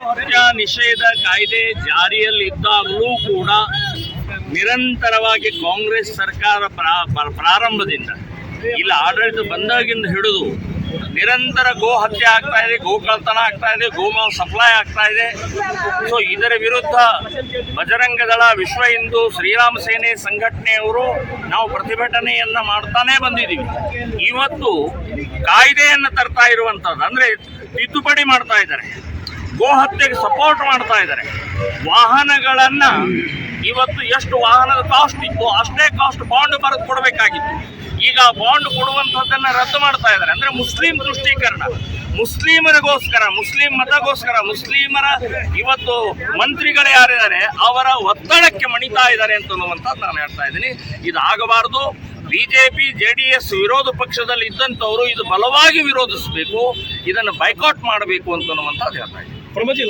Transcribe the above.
ಹತ್ಯಾ ನಿಷೇಧ ಕಾಯ್ದೆ ಜಾರಿಯಲ್ಲಿದ್ದಾಗಲೂ ಕೂಡ ನಿರಂತರವಾಗಿ ಕಾಂಗ್ರೆಸ್ ಸರ್ಕಾರ ಪ್ರಾರಂಭದಿಂದ ಇಲ್ಲ ಆಡಳಿತ ಬಂದಾಗಿಂದ ಹಿಡಿದು ನಿರಂತರ ಗೋ ಹತ್ಯೆ ಆಗ್ತಾ ಇದೆ, ಗೋಕಳ್ತನ ಆಗ್ತಾ ಇದೆ, ಗೋಮಾಂಸ ಸಪ್ಲೈ ಆಗ್ತಾ ಇದೆ. ಸೊ ಇದರ ವಿರುದ್ಧ ಬಜರಂಗ ದಳ, ವಿಶ್ವ ಹಿಂದೂ, ಶ್ರೀರಾಮ ಸೇನೆ ಸಂಘಟನೆಯವರು ನಾವು ಪ್ರತಿಭಟನೆಯನ್ನ ಮಾಡ್ತಾನೆ ಬಂದಿದ್ದೀವಿ. ಇವತ್ತು ಕಾಯ್ದೆಯನ್ನು ತರ್ತಾ ಇರುವಂತದ್ದು ಅಂದ್ರೆ ತಿದ್ದುಪಡಿ ಮಾಡ್ತಾ ಇದ್ದಾರೆ, ಗೋ ಹತ್ಯೆಗೆ ಸಪೋರ್ಟ್ ಮಾಡ್ತಾ ಇದ್ದಾರೆ. ವಾಹನಗಳನ್ನ ಇವತ್ತು ಎಷ್ಟು ವಾಹನದ ಕಾಸ್ಟ್ ಇತ್ತು ಅಷ್ಟೇ ಕಾಸ್ಟ್ ಬಾಂಡ್ ಬರೆದು ಕೊಡಬೇಕಾಗಿತ್ತು. ಈಗ ಬಾಂಡ್ ಕೊಡುವಂಥದ್ದನ್ನ ರದ್ದು ಮಾಡ್ತಾ ಇದ್ದಾರೆ. ಅಂದ್ರೆ ಮುಸ್ಲಿಂ ತುಷ್ಟೀಕರಣ, ಮುಸ್ಲಿಮರಿಗೋಸ್ಕರ, ಮುಸ್ಲಿಂ ಮತಗೋಸ್ಕರ, ಮುಸ್ಲಿಮರ ಇವತ್ತು ಮಂತ್ರಿಗಳು ಯಾರಿದ್ದಾರೆ ಅವರ ಒತ್ತಡಕ್ಕೆ ಮಣಿತಾ ಇದ್ದಾರೆ ಅಂತನ್ನುವಂಥದ್ದು ನಾನು ಹೇಳ್ತಾ ಇದ್ದೀನಿ. ಇದಾಗಬಾರದು. ಬಿಜೆಪಿ ಜೆಡಿಎಸ್ ವಿರೋಧ ಪಕ್ಷದಲ್ಲಿ ಇದ್ದಂಥವರು ಇದು ಬಲವಾಗಿ ವಿರೋಧಿಸಬೇಕು, ಇದನ್ನು ಬೈಕಾಟ್ ಮಾಡಬೇಕು ಅಂತನ್ನುವಂಥದ್ದು ಹೇಳ್ತಾ ಇದ್ದೀನಿ.